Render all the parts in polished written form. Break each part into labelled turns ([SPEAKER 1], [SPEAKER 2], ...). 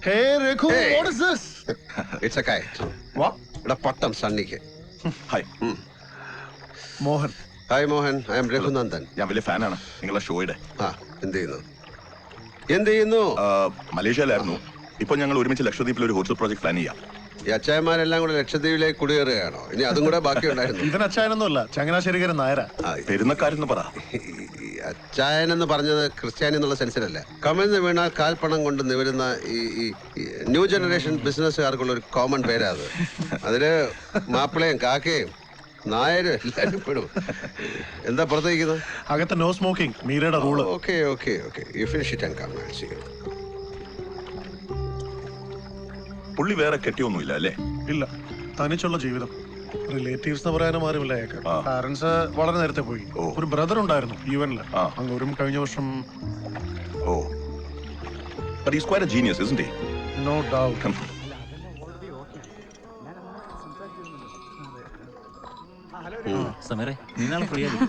[SPEAKER 1] Hey, Rekhu,
[SPEAKER 2] Hey.
[SPEAKER 1] what is this?
[SPEAKER 2] It's a kite.
[SPEAKER 1] What?
[SPEAKER 2] ഇവിടെ പട്ടം സണ്ണിക്ക്.
[SPEAKER 3] Hi,
[SPEAKER 1] Mohan.
[SPEAKER 2] Hi Mohan, I am Raghunandan.
[SPEAKER 3] ഞാൻ വലിയ ഫാനാണ് നിങ്ങളുടെ ഷോയുടെ.
[SPEAKER 2] എന്ത് ചെയ്യുന്നു?
[SPEAKER 3] മലേഷ്യയിലായിരുന്നു. ഇപ്പൊ ഞങ്ങൾ ഒരുമിച്ച് ലക്ഷദ്വീപിൽ ഒരു ഹോട്ടൽ പ്രോജക്ട് പ്ലാൻ ചെയ്യാം.
[SPEAKER 2] ഈ അച്ചായന്മാരെല്ലാം കൂടെ ലക്ഷദ്വീപിലേക്ക് കുടിയേറുകയാണോ? ഇനി അതും കൂടെ ബാക്കി ഉണ്ടായിരുന്നു.
[SPEAKER 1] ഇവൻ അച്ചായനൊന്നുമല്ല, ചങ്ങനാശ്ശേരിക്കാരൻ നായരാ.
[SPEAKER 3] പെരുന്നക്കാരെന്ന് പറ.
[SPEAKER 2] അച്ചായൻ എന്ന് പറഞ്ഞത് ക്രിസ്ത്യാനി എന്നുള്ള സെൻസിലല്ല. കമിഴ്ന്ന് വീണാൽ കാൽപ്പണം കൊണ്ട് നിവരുന്ന ഈ ന്യൂ ജനറേഷൻ ബിസിനസ്സുകാർക്കുള്ള ഒരു കോമൺ പേരാ അത്. അതില് മാപ്പിളയും കാക്കയും നായരും എല്ലാവരും പെടും. എന്താ പുറത്തേക്കുന്നത്?
[SPEAKER 1] അകത്ത് നോ സ്മോക്കിംഗ്, മീരയുടെ rule.
[SPEAKER 2] Okay okay okay, you finish it and come.
[SPEAKER 3] പുള്ളി വേറെ കെട്ടിയൊന്നുമില്ല അല്ലേ?
[SPEAKER 1] ഇല്ല, തനിച്ചുള്ള ജീവിതം. റിലേറ്റീവ്സ് എന്ന് പറയാനും ആരുമില്ല. പാരന്റ്സ് വളരെ നേരത്തെ പോയി. ഒരു ബ്രദർ ഉണ്ടായിരുന്നു യുവനില്, അങ്ങോട്ടും കഴിഞ്ഞ വർഷം.
[SPEAKER 3] ഓ, but he's quite a genius, isn't he?
[SPEAKER 1] No doubt.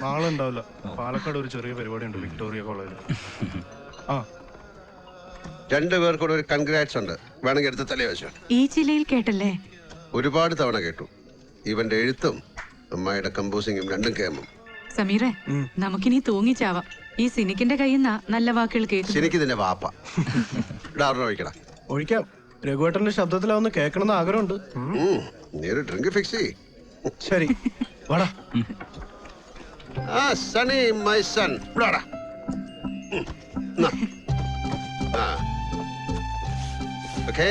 [SPEAKER 1] നാളെ ഉണ്ടാവില്ല, പാലക്കാട് ഒരു ചെറിയ പരിപാടി ഉണ്ട് വിക്ടോറിയ കോളേജിൽ.
[SPEAKER 2] രണ്ടുപേർക്കും കൂടെ ഒരു കൺഗ്രാറ്റ്സ് ഉണ്ട്, വേണമെങ്കിൽ എടുത്ത് തലേ വെച്ചോ.
[SPEAKER 4] ഈ ജില്ലയിൽ കേട്ടല്ലേ?
[SPEAKER 2] ഒരുപാട് തവണ കേട്ടു. ഇവന്റെ എഴുത്തും അമ്മായിയുടെ കമ്പോസിംഗും രണ്ടും കേമും.
[SPEAKER 4] സമീറെ, നമുക്കിനി തൂങ്ങിച്ചാവാം. ഈ സിനിക്കിന്റെ കയ്യിൽ നിന്നാ നല്ല വാക്കുകൾ കേൾക്കും.
[SPEAKER 2] ശരിക്കും ഇതിന്റെ വാപ്പ ഒഴിക്കടാ.
[SPEAKER 5] ഒഴിക്കാം. രഘുവേട്ടന്റെ ശബ്ദത്തിലാവുന്ന കേൾക്കണമെന്ന് ആഗ്രഹമുണ്ട്.
[SPEAKER 2] നീ ഒരു ഡ്രിങ്ക് ഫിക്സ് ചെയ്യ്.
[SPEAKER 5] ശരി, വാടാ.
[SPEAKER 2] സണി മൈ സൺ, ഇവിടാ. ഓക്കേ.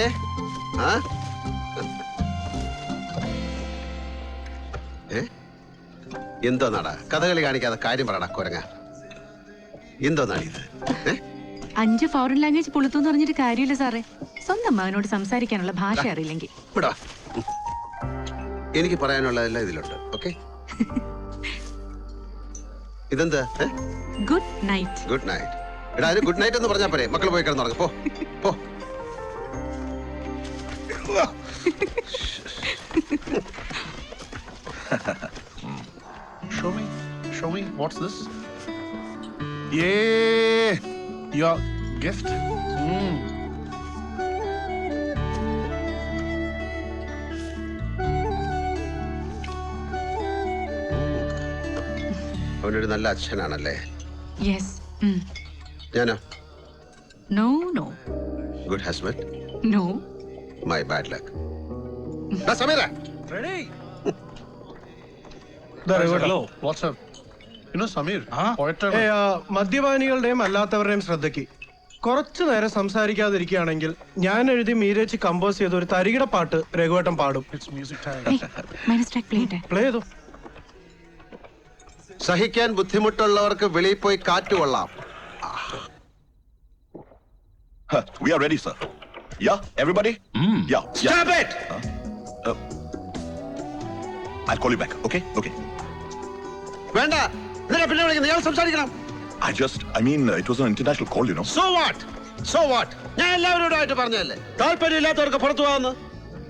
[SPEAKER 2] എന്തോന്നാടാ കഥകളി കാണിക്കാതെ കാര്യം പറയടാ കുരങ്ങ. എന്തോന്നാണ് ഇത്?
[SPEAKER 4] 5 ഫോറിൻ ലാംഗ്വേജ് പുളുത്തു പറഞ്ഞിട്ട് കാര്യമില്ല സാറേ. സ്വന്തം മകനോട് സംസാരിക്കാനുള്ള ഭാഷ അറിയില്ലെങ്കിൽ.
[SPEAKER 2] വിടാ, എനിക്ക് പറയാനുള്ളതെല്ലാം ഇതിലുണ്ട്. ഓക്കെ, ഇതെന്താ?
[SPEAKER 4] Good night.
[SPEAKER 2] Good night. എടാ, അതിന് ഗുഡ് നൈറ്റ് എന്ന് പറഞ്ഞാൽ പോരെ? മക്കൾ പോയി കിടന്നുറങ്ങ്. പോ പോ.
[SPEAKER 1] Show me, what's this? Yeah, your gift.
[SPEAKER 2] അവനൊരു നല്ല അച്ഛനാണല്ലേ?
[SPEAKER 4] യെസ്.
[SPEAKER 2] ഞാനോ?
[SPEAKER 4] No no.
[SPEAKER 2] Good husband?
[SPEAKER 4] No.
[SPEAKER 2] My bad luck. Sameera,
[SPEAKER 1] Hello, what's up? You know Samir, poet.
[SPEAKER 5] മദ്യപാനികളുടെയും അല്ലാത്തവരുടെയും ശ്രദ്ധയ്ക്ക് കുറച്ചു നേരം സംസാരിക്കാതിരിക്കുകയാണെങ്കിൽ ഞാൻ എഴുതി മീരേച്ച് കമ്പോസ് ചെയ്ത ഒരു തരികിട പാട്ട് രഘുവേട്ടൻ പാടും. പ്ലേ ചെയ്തോ.
[SPEAKER 2] സഹിക്കാൻ ബുദ്ധിമുട്ടുള്ളവർക്ക് വെളിയിൽ പോയി കാറ്റ് കൊള്ളാം.
[SPEAKER 3] We are ready, sir. Yeah, everybody? Yeah.
[SPEAKER 2] Stop it!
[SPEAKER 3] I'll call you back, okay? Okay.
[SPEAKER 2] വേണ്ട, ഇതിനെ പിന്നെ വിളിക്കുന്നത്. ഇയാൾ സംസാരിക്കണം.
[SPEAKER 3] I mean, it was an international call, you know.
[SPEAKER 2] So what? So what? ഞാൻ എല്ലാവരോടായിട്ട് പറഞ്ഞതല്ലേ, താല്പര്യമില്ലാത്തവർക്ക് പുറത്തു പോകാമെന്ന്.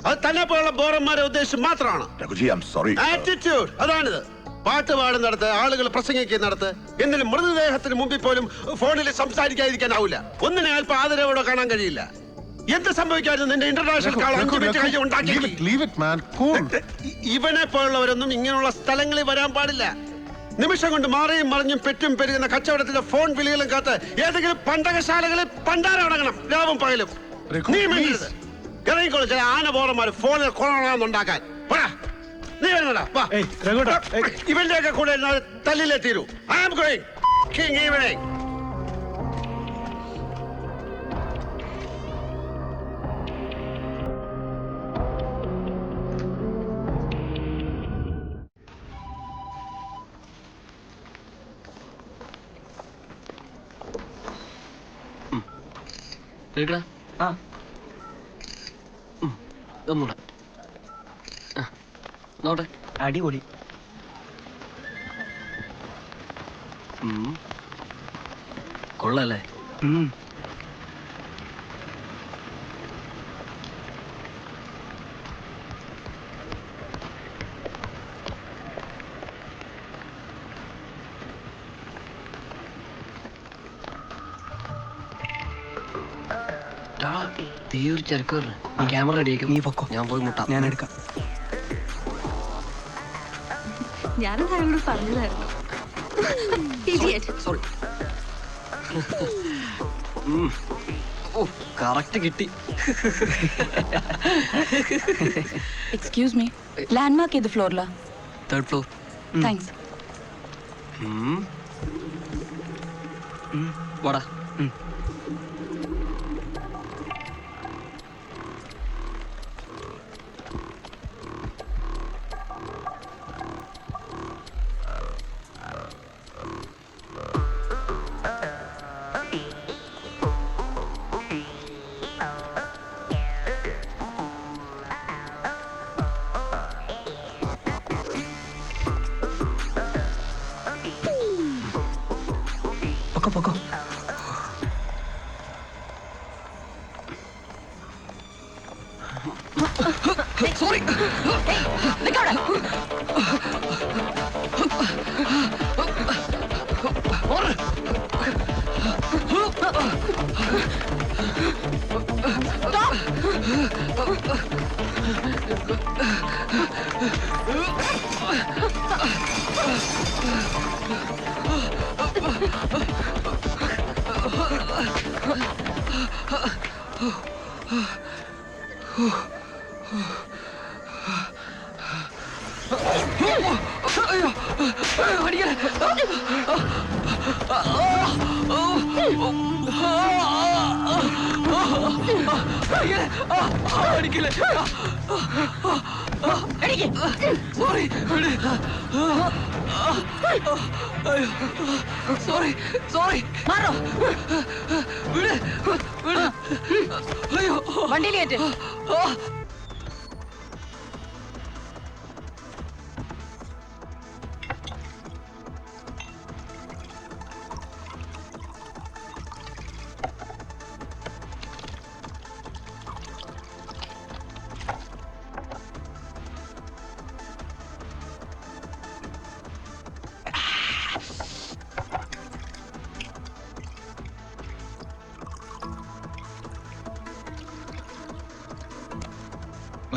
[SPEAKER 2] അത് തന്നെ പോലുള്ള ബോറന്മാരെ ഉദ്ദേശിച്ച് മാത്രമാണ്.
[SPEAKER 3] Raghuji, I'm sorry.
[SPEAKER 2] ആറ്റിറ്റ്യൂഡ് അതാണിത്. പാട്ട് പാടുന്നിടത്ത്, ആളുകൾ പ്രസംഗിക്കുന്നിടത്ത്, എന്തിനും മൃതദേഹത്തിന് മുമ്പിൽ പോലും ഫോണിൽ സംസാരിക്കാതിരിക്കാനാവില്ല. ഒന്നിനെ അല്പം ആദരവോടെ കാണാൻ കഴിയില്ല. എന്ത് സംഭവിക്കായിരുന്നു നിന്റെ ഇന്റർനാഷണൽ കാൾ 5 മിനിറ്റ് കഴിഞ്ഞ് ഉണ്ടാക്കി. ഇവനെ പോലുള്ളവരൊന്നും ഇങ്ങനെയുള്ള സ്ഥലങ്ങളിൽ വരാൻ പാടില്ല. നിമിഷം കൊണ്ട് മാറിയും മറിഞ്ഞും പെറ്റും പെരുകുന്ന കച്ചവടത്തിന്റെ ഫോൺ വിളികളും കാത്ത് ഏതെങ്കിലും പണ്ടകശാലകളിൽ പണ്ടാരടങ്ങണം രാവും പകലും. നീ മിണ്ടരുത്. ഇറങ്ങിക്കോളൂ ചില ആന ബോറന്മാര് ഫോണിൽ കൊള്ളണമെന്നുണ്ടാക്കാൻ. നീ വരുന്നടാ. ഇവന്റെയൊക്കെ കൂടെ തല്ലിലേ തീരൂ. I am going. King evening.
[SPEAKER 6] അടിപൊളി. കൊള്ളാല്ലേ? തീ ഒരു ചെറുക്ക് പറഞ്ഞു ക്യാമറ റെഡിയാക്കും നീ പൊക്കോ ഞാൻ പോയി മുട്ടാം ഞാൻ എടുക്കാം
[SPEAKER 4] ഞാനും താങ്കളോട് പറഞ്ഞതായിരുന്നു. Idiot.
[SPEAKER 6] സോറി ഓ കറക്റ്റ് കിട്ടി
[SPEAKER 7] എക്സ്ക്യൂസ് മീ ലാൻഡ്മാർക്ക് ഏത് ഫ്ലോറിലാ?
[SPEAKER 6] 3rd floor
[SPEAKER 7] thanks.
[SPEAKER 6] വാടാ പൊക്കോ പൊക്കോ സോറി അടിക്കില്ലേ സോറി സോറി സോറി
[SPEAKER 7] മാറോ
[SPEAKER 6] വിട് വിട് അയ്യോ
[SPEAKER 7] വണ്ടിയിലേറ്റ്.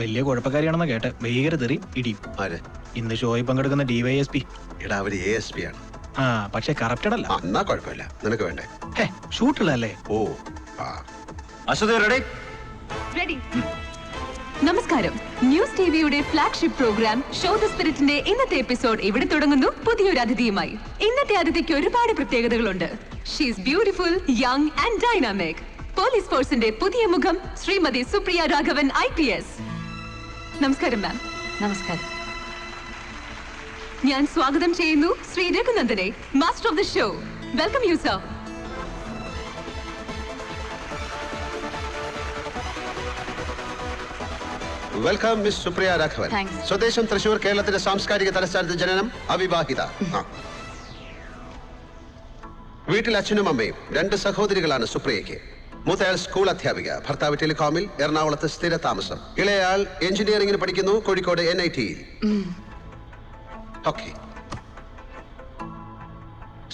[SPEAKER 8] വലിയ കുഴപ്പക്കാരിയാണെന്നാ കേട്ടെ. ഭീകര തെറി ഇടിയും.
[SPEAKER 3] ആര്?
[SPEAKER 8] ഇന്ന് ഷോയിൽ പങ്കെടുക്കുന്ന DYSP.
[SPEAKER 3] എടാ അവര് ASP ആണ്.
[SPEAKER 8] ആ പക്ഷെ കറപ്റ്റഡ് അല്ല.
[SPEAKER 3] എന്നാ കുഴപ്പമില്ല, നിനക്ക് വേണ്ടേ?
[SPEAKER 8] ഷൂട്ടുള്ളല്ലേ?
[SPEAKER 3] ഓ ആ
[SPEAKER 4] Ready? നമസ്കാരം. ന്യൂസ് ടിവിയുടെ ഫ്ലാഗ്ഷിപ്പ് പ്രോഗ്രാം ഷോ ദ സ്പിരിറ്റിന്റെ ഇന്നത്തെ എപ്പിസോഡ് ഇവിടെ തുടങ്ങുന്നു പുതിയൊരു അതിഥിയുമായി. ഇന്നത്തെ അതിഥിക്ക് ഒരുപാട് പ്രത്യേകതകളുണ്ട്. She is beautiful, young and dynamic. Police ഫോഴ്സിന്റെ പുതിയ മുഖം ശ്രീമതി സുപ്രിയ രാഘവൻ IPS. നമസ്കാരം മാം.
[SPEAKER 7] നമസ്കാരം.
[SPEAKER 4] ഞാൻ സ്വാഗതം ചെയ്യുന്നു ശ്രീ രഘുനന്ദനെ, master of the show. Welcome you sir.
[SPEAKER 2] Welcome miss Supriya Raghavan.
[SPEAKER 7] Thanks.
[SPEAKER 2] സ്വദേശം തൃശൂർ, കേരളത്തിന്റെ സാംസ്കാരിക തലസ്ഥാനത്ത് ജനനം, അവിവാഹിത. വീട്ടിൽ അച്ഛനും അമ്മയും 2 സഹോദരികളാണ് സുപ്രിയയ്ക്ക്. മൂത്തയാൾ സ്കൂൾ അധ്യാപിക, ഭർത്താവ് ടെലികോമിൽ, എറണാകുളത്ത് സ്ഥിര താമസം. ഇളയാൾ എഞ്ചിനീയറിംഗിന് പഠിക്കുന്നു, കോഴിക്കോട് NIT-യിൽ. ഓക്കെ.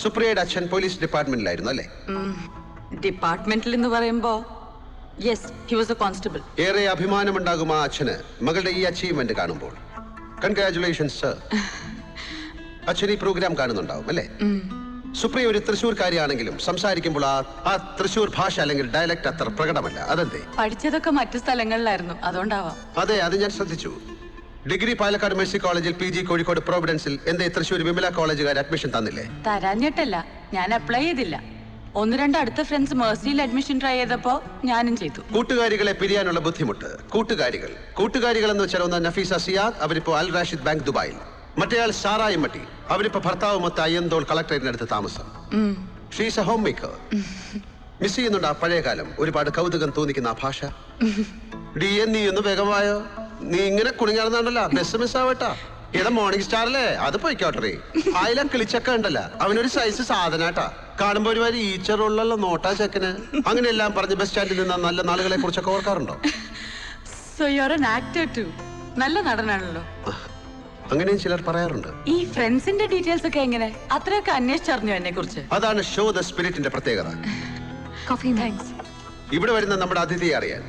[SPEAKER 2] സുപ്രിയയുടെ അച്ഛൻ പോലീസ് ഡിപ്പാർട്ട്മെന്റിലായിരുന്നു അല്ലേ?
[SPEAKER 7] ഡിപ്പാർട്ട്മെന്റിൽ എന്ന് പറയുമ്പോ yes, he was A constable.
[SPEAKER 2] ഏറെ അഭിമാനമുണ്ടാകും ആ അച്ഛന് മകളുടെ ഈ അച്ചീവ്മെന്റ് കാണുമ്പോൾ. Congratulations sir. അച്ഛൻ ഈ പ്രോഗ്രാം കാണുന്നുണ്ടാവും അല്ലേ? സുപ്രിയ ഒരു തൃശ്ശൂർക്കാരിയാണെങ്കിലും സംസാരിക്കുമ്പോൾ ആ തൃശ്ശൂർ ഭാഷ അല്ലെങ്കിൽ ഡയലക്ട് അത്ര പ്രകടമല്ല. അതെന്തേ?
[SPEAKER 7] പഠിച്ചതൊക്കെ മറ്റു സ്ഥലങ്ങളിലായിരുന്നു, അതുകൊണ്ടാവാം.
[SPEAKER 2] അതെ, അത് ഞാൻ ശ്രദ്ധിച്ചു. ഡിഗ്രി പാലക്കാട് മേഴ്സി കോളേജിൽ, PG കോഴിക്കോട് പ്രോവിഡൻസിൽ. എന്തേ തൃശ്ശൂർ വിമല കോളേജുകാർ അഡ്മിഷൻ തന്നില്ലേ?
[SPEAKER 7] തരാഞ്ഞിട്ടല്ല, ഞാൻ അപ്ലൈ ചെയ്തില്ല. 1-2 അടുത്ത ഫ്രണ്ട്സ് മേഴ്സിയിൽ അഡ്മിഷൻ ട്രൈ ചെയ്തപ്പോ ഞാനും ചെയ്തു.
[SPEAKER 2] കൂട്ടുകാരികളെ പിരിയാനുള്ള ബുദ്ധിമുട്ട്. കൂട്ടുകാരികൾ എന്ന് വെച്ചാൽ ഒന്ന് നഫീസ സിയാദ്, അവരിപ്പോ അൽ റാഷിദ് ബാങ്ക് ദുബായിൽ. മറ്റേയാൾ സാറായി മട്ടി, അവരിപ്പോ ഭർത്താവുമൊത്ത് അയ്യന്തോൾ കളക്ടറേറ്റിനടുത്ത് താമസം. She's A home maker. Miss ചെയ്യുന്നുണ്ട് ആ പഴയ കാലം? ഒരുപാട് കൗതുകം തോന്നിക്കുന്ന ആ ഭാഷ. നീ ഒന്ന് വേഗമായോ, നീ ഇങ്ങനെ കുടുങ്ങാറുണ്ടല്ലോ. Bus miss ആവട്ടാ. ഏതാ മോർണിംഗ് സ്റ്റാറല്ലേ? അത് പോയിക്കോട്ടെ. ആയില കിളിച്ചക്ക ഉണ്ടല്ലോ, അവനൊരു സൈസ് സാധനാട്ടാ. കാണുമ്പോ ഒരു വരി ഈച്ചറുള്ളല്ലോ നോട്ടാ ചെക്കന്. അങ്ങനെയെല്ലാം പറഞ്ഞ് ബസ് സ്റ്റാൻഡിൽ നിന്ന നല്ല നാളുകളെ കുറിച്ചൊക്കെ ഓർക്കാറുണ്ടോ?
[SPEAKER 7] So you are an actor too. നല്ല നടനാണല്ലോ.
[SPEAKER 2] അങ്ങനെയും ചിലർ പറയാറുണ്ട്.
[SPEAKER 7] ഈ ഫ്രണ്ട്സിന്റെ ഡീറ്റെയിൽസ് ഒക്കെ എങ്ങനെ? അത്രയൊക്കെ അന്വേഷിച്ചറിഞ്ഞു എന്നെ കുറിച്ച്?
[SPEAKER 2] അതാണ് ഷോ ദ സ്പിരിറ്റിന്റെ പ്രത്യേകത.
[SPEAKER 4] കോഫി. താങ്ക്സ്.
[SPEAKER 2] ഇവിടെ വരുന്ന നമ്മുടെ അതിഥിയെ അറിയാൻ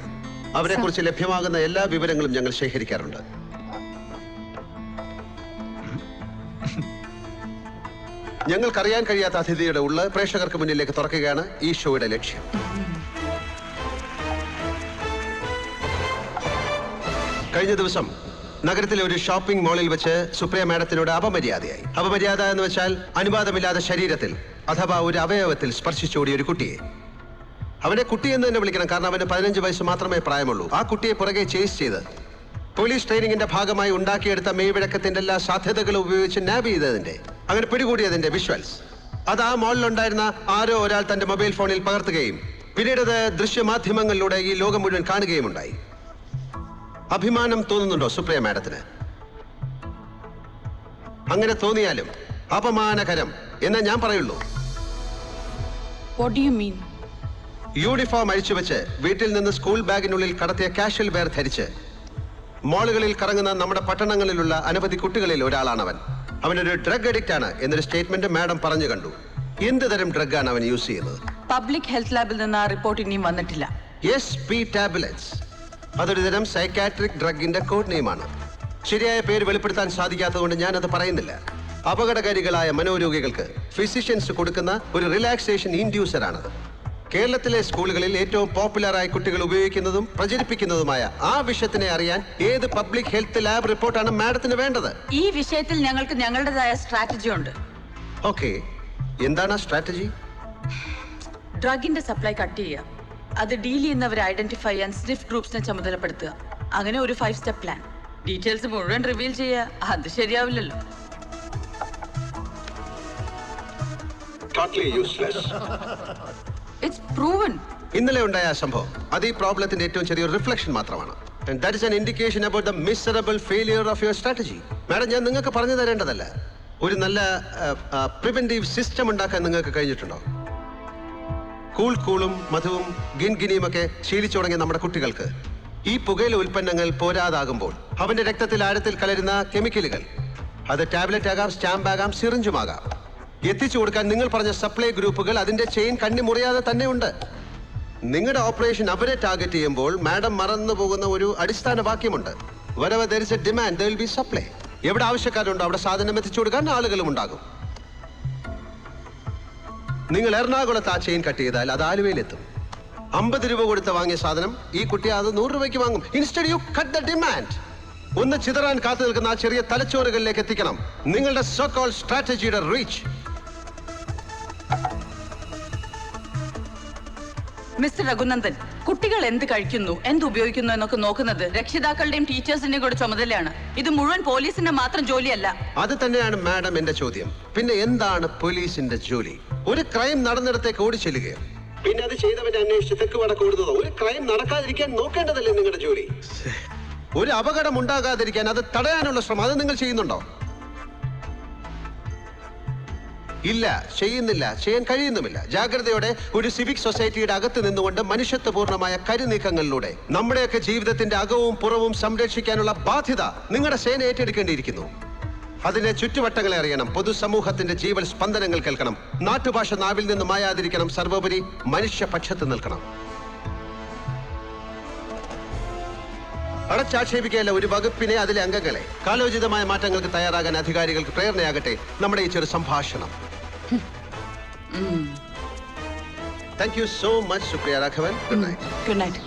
[SPEAKER 2] അവരെ കുറിച്ച് ലഭ്യമാകുന്ന എല്ലാ വിവരങ്ങളും ഞങ്ങൾ ശേഖരിക്കാറുണ്ട്. ഞങ്ങൾക്കറിയാൻ കഴിയാത്ത അതിഥിയുടെ ഉള്ള പ്രേക്ഷകർക്ക് മുന്നിലേക്ക് തുറക്കുകയാണ് ഈ ഷോയുടെ ലക്ഷ്യം. കഴിഞ്ഞ ദിവസം നഗരത്തിലെ ഒരു ഷോപ്പിംഗ് മാളിൽ വെച്ച് സുപ്രിയ മാഡത്തിനോട് അപമര്യാദയായി. അപമര്യാദ എന്ന് വെച്ചാൽ അനുവാദമില്ലാതെ ശരീരത്തിൽ അഥവാ ഒരു അവയവത്തിൽ സ്പർശിച്ചോടിയ ഒരു കുട്ടിയെ. അവനെ കുട്ടി എന്ന് തന്നെ വിളിക്കണം, കാരണം അവന് 15 വയസ്സ് മാത്രമേ പ്രായമുള്ളൂ. ആ കുട്ടിയെ പുറകെ ചേസ് ചെയ്ത് പോലീസ് ട്രെയിനിങ്ങിന്റെ ഭാഗമായി ഉണ്ടാക്കിയെടുത്ത മെയ്വഴക്കത്തിന്റെ എല്ലാ സാധ്യതകളും ഉപയോഗിച്ച് നാബ് ചെയ്തതിന്റെ, അങ്ങനെ പിടികൂടിയതിന്റെ വിഷ്വൽസ് അത് ആ മാളിലുണ്ടായിരുന്ന ആരോ ഒരാൾ തന്റെ മൊബൈൽ ഫോണിൽ പകർത്തുകയും പിന്നീട് അത് ദൃശ്യമാധ്യമങ്ങളിലൂടെ ഈ ലോകം മുഴുവൻ കാണുകയും ഉണ്ടായി. അഭിമാനം തോന്നുന്നുണ്ടോ സുപ്രിയ മാഡത്തിന്? അങ്ങനെ തോന്നിയാലും അപമാനകരം എന്നേ ഞാൻ പറയുള്ളൂ.
[SPEAKER 7] What do you mean?
[SPEAKER 2] Uniform അഴിച്ചുവെച്ച് വീട്ടിൽ നിന്ന് സ്കൂൾ ബാഗിനുള്ളിൽ കടത്തിയ കാഷ്വൽ വെയർ ധരിച്ച് മാളുകളിൽ കറങ്ങുന്ന നമ്മുടെ പട്ടണങ്ങളിലുള്ള അനവധി കുട്ടികളിൽ ഒരാളാണവൻ. അവനൊരു ഡ്രഗ് അഡിക്റ്റ് ആണ് എന്നൊരു സ്റ്റേറ്റ്മെന്റ് മാഡം പറഞ്ഞു കണ്ടു. എന്ത് തരം ഡ്രഗാണ് അവൻ യൂസ് ചെയ്യുന്നത്?
[SPEAKER 7] പബ്ലിക് ഹെൽത്ത് ലാബിൽ നിന്ന് ആ റിപ്പോർട്ട് ഇനിയും വന്നിട്ടില്ല.
[SPEAKER 2] SP tablets. അതൊരു തരം സൈക്കാട്രിക് ഡ്രഗിന്റെ കോഡ് നെയിമാണ്. ശരിയായ പേര് വെളിപ്പെടുത്താൻ സാധിക്കാത്തതുകൊണ്ട് ഞാനത് പറയുന്നില്ല. അപകടകാരികളായ മനോരോഗികൾക്ക് ഫിസിഷ്യൻസ് കൊടുക്കുന്ന ഒരു റിലാക്സേഷൻ ഇൻഡ്യൂസർ ആണത്. കേരളത്തിലെ സ്കൂളുകളിൽ ഏറ്റവും പോപ്പുലറായി കുട്ടികൾ ഉപയോഗിക്കുന്നതും പ്രചരിപ്പിക്കുന്നതുമായ ആ വിഷയത്തിനെ അറിയാൻ ഏത് പബ്ലിക് ഹെൽത്ത് ലാബ് റിപ്പോർട്ടാണ് മാഡത്തിന് വേണ്ടത്?
[SPEAKER 7] ഈ വിഷയത്തിൽ ഞങ്ങൾക്ക് ഞങ്ങളുടേതായ സ്ട്രാറ്റജി ഉണ്ട്.
[SPEAKER 2] ഓക്കെ, എന്താണ് ആ സ്ട്രാറ്റജി?
[SPEAKER 7] ഡ്രഗിന്റെ സപ്ലൈ കട്ട് ചെയ്യുക, അത് ഡീൽ ചെയ്യുന്നവരെ ഐഡന്റിഫൈ ചെയ്യാൻ സ്നിഫ് ഗ്രൂപ്പ്സിനെ ചുമതലപ്പെടുത്തുക. അങ്ങനെ ഒരു 5 സ്റ്റെപ്പ് പ്ലാൻ. ഡീറ്റെയിൽസ് മുഴുവൻ റിവീൽ ചെയ്യുക, അത് ശരിയാവില്ലല്ലോ. It's proven.
[SPEAKER 2] ഇന്നലെ ഉണ്ടായ ആ സംഭവം അത് ഈ പ്രോബ്ലത്തിന്റെ ഏറ്റവും ചെറിയൊരു റിഫ്ലക്ഷൻ മാത്രമാണ്. And that is an indication about the miserable failure of your strategy. Madam, ഞാൻ നിങ്ങൾക്ക് പറഞ്ഞു തരേണ്ടതല്ല. ഒരു നല്ല പ്രിവെന്റീവ് സിസ്റ്റം ഉണ്ടാക്കാൻ നിങ്ങൾക്ക് കഴിഞ്ഞിട്ടുണ്ടോ? കൂളും മധുവും ഗിൻഗിനിയും ഒക്കെ ശീലിച്ചു തുടങ്ങിയ നമ്മുടെ കുട്ടികൾക്ക് ഈ പുകയില ഉൽപ്പന്നങ്ങൾ പോരാതാകുമ്പോൾ അവന്റെ രക്തത്തിൽ ആഴത്തിൽ കലരുന്ന കെമിക്കലുകൾ, അത് ടാബ്ലറ്റ് ആകാം, സ്റ്റാമ്പ് ആകാം, സിറിഞ്ചുമാകാം, എത്തിച്ചു കൊടുക്കാൻ നിങ്ങൾ പറഞ്ഞ സപ്ലൈ ഗ്രൂപ്പുകൾ അതിന്റെ ചെയിൻ കണ്ണി മുറിയാതെ തന്നെ ഉണ്ട്. നിങ്ങളുടെ ഓപ്പറേഷൻ അവരെ ടാർഗറ്റ് ചെയ്യുമ്പോൾ മാഡം മറന്നു പോകുന്ന ഒരു അടിസ്ഥാന വാക്യമുണ്ട്. wherever there is a demand there will be supply. എവിടെ ആവശ്യക്കാരുണ്ടോ അവിടെ സാധനം എത്തിച്ചു കൊടുക്കാൻ ആളുകളും ഉണ്ടാകും. നിങ്ങൾ എറണാകുളത്ത് ആ ചെയിൻ കട്ട് ചെയ്താൽ അത് ആലുവയിലെത്തും. 50 രൂപ കൊടുത്ത് വാങ്ങിയ സാധനം ഈ കുട്ടി അത് 100 രൂപയ്ക്ക് വാങ്ങും. Instead you cut the demand. ഒന്ന് ചിതറാൻ കാത്തു നിൽക്കുന്ന ആ ചെറിയ തലച്ചോറുകളിലേക്ക് എത്തിക്കണം നിങ്ങളുടെ സോ കോൾ സ്ട്രാറ്റജിയുടെ റീച്ച്.
[SPEAKER 7] മിസ്റ്റർ രഘുനന്ദൻ, കുട്ടികൾ എന്ത് കഴിക്കുന്നു, എന്ത് ഉപയോഗിക്കുന്നു എന്നൊക്കെ നോക്കുന്നത് രക്ഷിതാക്കളുടെയും ടീച്ചേഴ്സിന്റെയും കൂടെ ചുമതലയാണ്. ഇത് മുഴുവൻ പോലീസിന്റെ മാത്രം ജോലിയല്ല.
[SPEAKER 2] അത് തന്നെയാണ് മാഡം എന്റെ ചോദ്യം. പിന്നെ എന്താണ് പോലീസിന്റെ ജോലി? ഒരു ക്രൈം നടന്നിടത്തേക്ക് ഓടി ചെല്ലുകയോ പിന്നെ അത് ചെയ്തവന്റെ അന്വേഷിച്ച് തെക്ക് വടക്ക് ഓടുന്നതോ? ഒരു ക്രൈം നടക്കാതിരിക്കാൻ നോക്കേണ്ടതല്ലേ നിങ്ങളുടെ ജോലി? ഒരു അപകടം ഉണ്ടാകാതിരിക്കാൻ അത് തടയാനുള്ള ശ്രമം അത് നിങ്ങൾ ചെയ്യുന്നുണ്ടോ? ഇല്ല, ചെയ്യുന്നില്ല, ചെയ്യാൻ കഴിയുന്നുമില്ല. ജാഗ്രതയോടെ ഒരു സിവിക് സൊസൈറ്റിയുടെ അകത്ത് നിന്നുകൊണ്ട് മനുഷ്യത്വപൂർണമായ കരുനീക്കങ്ങളിലൂടെ നമ്മുടെയൊക്കെ ജീവിതത്തിന്റെ അകവും പുറവും സംരക്ഷിക്കാനുള്ള ബാധ്യത നിങ്ങളുടെ സേന ഏറ്റെടുക്കേണ്ടിയിരിക്കുന്നു. അതിന്റെ ചുറ്റുവട്ടങ്ങളെ അറിയണം, പൊതുസമൂഹത്തിന്റെ ജീവൽ സ്പന്ദനങ്ങൾ കേൾക്കണം, നാട്ടുഭാഷ നാവിൽ നിന്ന് മായാതിരിക്കണം, സർവോപരി മനുഷ്യപക്ഷത്ത് നിൽക്കണം. അടച്ചാക്ഷേപിക്കുകയല്ല ഒരു വകുപ്പിനെ, അതിലെ അംഗങ്ങളെ. കാലോചിതമായ മാറ്റങ്ങൾക്ക് തയ്യാറാകാൻ അധികാരികൾക്ക് പ്രേരണയാകട്ടെ നമ്മുടെ ഈ ചെറു സംഭാഷണം. Thank you so much, Supriya Raghavan. Good night.
[SPEAKER 7] Good night.